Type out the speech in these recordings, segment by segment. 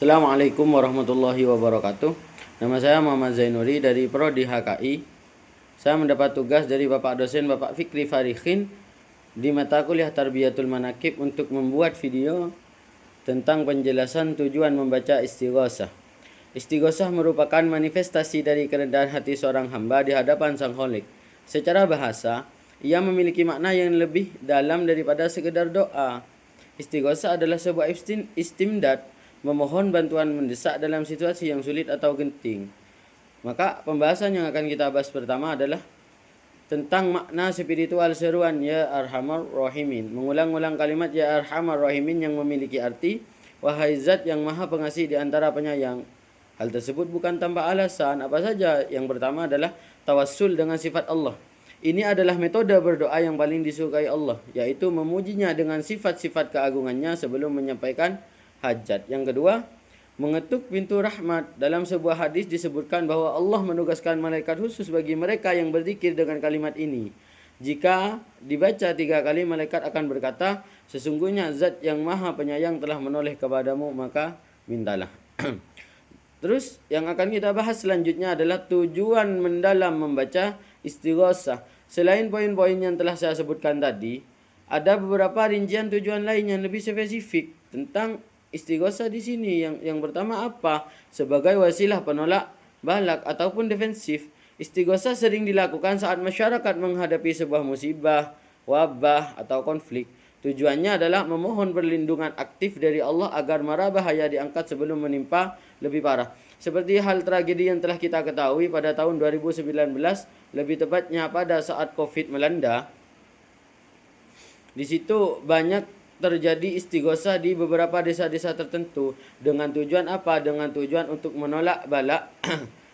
Assalamualaikum warahmatullahi wabarakatuh. Nama saya Muhammad Zainuri dari Prodi HKI. Saya mendapat tugas dari Bapak dosen Bapak Fikri Farikhin di mata kuliah Tarbiyatul Manakib untuk membuat video tentang penjelasan tujuan membaca istighosah. Istighosah merupakan manifestasi dari kerendahan hati seorang hamba di hadapan Sang Kholik. Secara bahasa, ia memiliki makna yang lebih dalam daripada sekedar doa. Istighosah adalah sebuah istimdad, memohon bantuan mendesak dalam situasi yang sulit atau genting. Maka pembahasan yang akan kita bahas pertama adalah tentang makna spiritual seruan Ya Arhamar Rahimin. Mengulang-ulang kalimat Ya Arhamar Rahimin yang memiliki arti wahai zat yang maha pengasih di antara penyayang. Hal tersebut bukan tanpa alasan. Apa saja? Yang pertama adalah tawassul dengan sifat Allah. Ini adalah metode berdoa yang paling disukai Allah, yaitu memujinya dengan sifat-sifat keagungannya sebelum menyampaikan hajat. Yang kedua, mengetuk pintu rahmat. Dalam sebuah hadis disebutkan bahwa Allah menugaskan malaikat khusus bagi mereka yang berzikir dengan kalimat ini. Jika dibaca 3 kali, malaikat akan berkata, sesungguhnya zat yang maha penyayang telah menoleh kepadamu, maka mintalah. Terus yang akan kita bahas selanjutnya adalah tujuan mendalam membaca istighosah. Selain poin-poin yang telah saya sebutkan tadi, ada beberapa rincian tujuan lain yang lebih spesifik tentang istighosah di sini. Yang pertama apa? Sebagai wasilah penolak balak ataupun defensif. Istighosah sering dilakukan saat masyarakat menghadapi sebuah musibah, wabah atau konflik. Tujuannya adalah memohon perlindungan aktif dari Allah agar mara bahaya diangkat sebelum menimpa lebih parah. Seperti hal tragedi yang telah kita ketahui pada tahun 2019, lebih tepatnya pada saat Covid melanda. Di situ banyak terjadi istighosah di beberapa desa-desa tertentu. Dengan tujuan apa? Dengan tujuan untuk menolak bala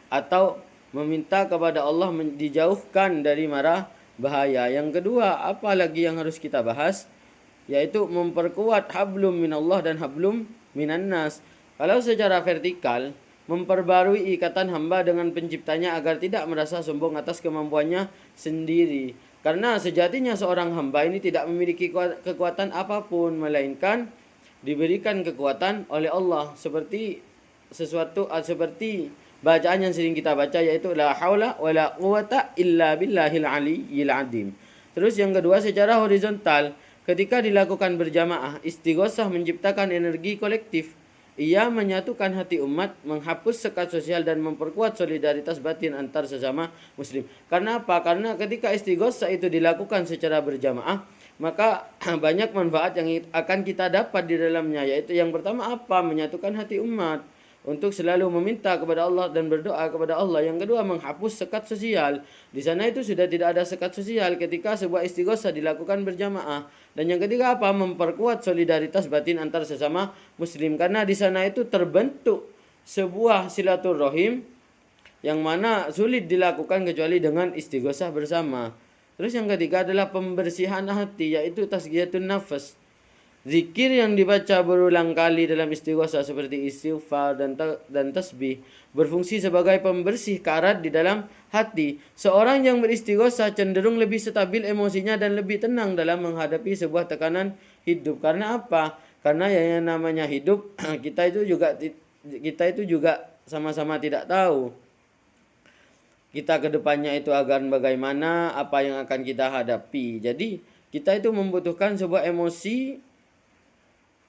atau meminta kepada Allah dijauhkan dari mara bahaya. Yang kedua, apa lagi yang harus kita bahas? Yaitu memperkuat hablum minallah dan hablum minannas. Kalau secara vertikal, memperbarui ikatan hamba dengan penciptanya agar tidak merasa sombong atas kemampuannya sendiri. Karena sejatinya seorang hamba ini tidak memiliki kekuatan apapun, melainkan diberikan kekuatan oleh Allah. Seperti bacaan yang sering kita baca, yaitu la haula wala quwata illa billahil aliyyil azim. Terus yang kedua, secara horizontal, ketika dilakukan berjamaah, istighosah menciptakan energi kolektif. Ia menyatukan hati umat, menghapus sekat sosial dan memperkuat solidaritas batin antar sesama muslim. Karena apa? Karena ketika istighosah itu dilakukan secara berjamaah, maka banyak manfaat yang akan kita dapat di dalamnya. Yaitu yang pertama apa? Menyatukan hati umat untuk selalu meminta kepada Allah dan berdoa kepada Allah. Yang kedua, menghapus sekat sosial. Di sana itu sudah tidak ada sekat sosial ketika sebuah istighosah dilakukan berjamaah. Dan yang ketiga apa? Memperkuat solidaritas batin antar sesama muslim. Karena di sana itu terbentuk sebuah silaturahim yang mana sulit dilakukan kecuali dengan istighosah bersama. Terus yang ketiga adalah pembersihan hati, yaitu tasghiyatun nafas. Zikir yang dibaca berulang kali dalam istighosah seperti istighfar dan tasbih berfungsi sebagai pembersih karat di dalam hati. Seorang yang beristighosah cenderung lebih stabil emosinya dan lebih tenang dalam menghadapi sebuah tekanan hidup. Karena apa? Karena yang namanya hidup kita itu juga sama-sama tidak tahu kita ke depannya itu akan bagaimana, apa yang akan kita hadapi. Jadi kita itu membutuhkan sebuah emosi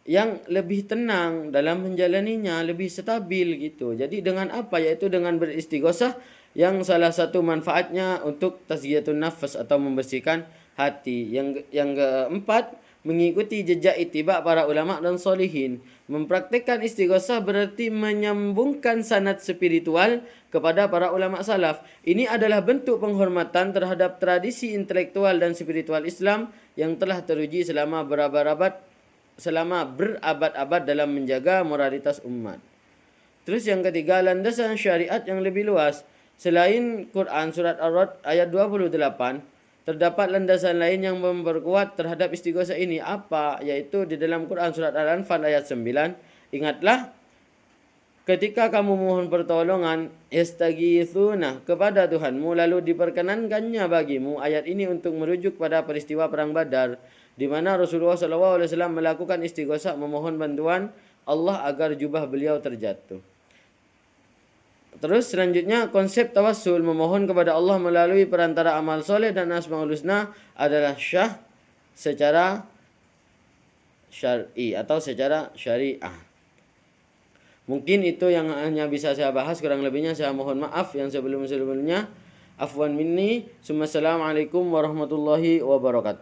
yang lebih tenang dalam menjalaninya, lebih stabil gitu. Jadi dengan apa? Yaitu dengan beristighosah, yang salah satu manfaatnya untuk tazkiyatun nafas atau membersihkan hati. Yang keempat, mengikuti jejak ittiba para ulama dan solihin. Mempraktikkan istighosah berarti menyambungkan sanad spiritual kepada para ulama salaf. Ini adalah bentuk penghormatan terhadap tradisi intelektual dan spiritual Islam yang telah teruji selama berabad-abad dalam menjaga moralitas umat. Terus yang ketiga, landasan syariat yang lebih luas. Selain Quran surat Ar-Ra'd ayat 28, terdapat landasan lain yang memperkuat terhadap istighosah ini. Apa? Yaitu di dalam Quran surat Al-Anfal ayat 9, ingatlah ketika kamu mohon pertolongan yastaghithuna kepada Tuhanmu, lalu diperkenankannya bagimu. Ayat ini untuk merujuk pada peristiwa perang Badar, di mana Rasulullah SAW melakukan istighosah memohon bantuan Allah agar jubah beliau terjatuh. Terus selanjutnya konsep tawassul, memohon kepada Allah melalui perantara amal soleh dan asmaul husna adalah syah secara syar'i atau secara syariah. Mungkin itu yang hanya bisa saya bahas, kurang lebihnya saya mohon maaf yang sebelum-sebelumnya. Afwan minni, assalamualaikum warahmatullahi wabarakatuh.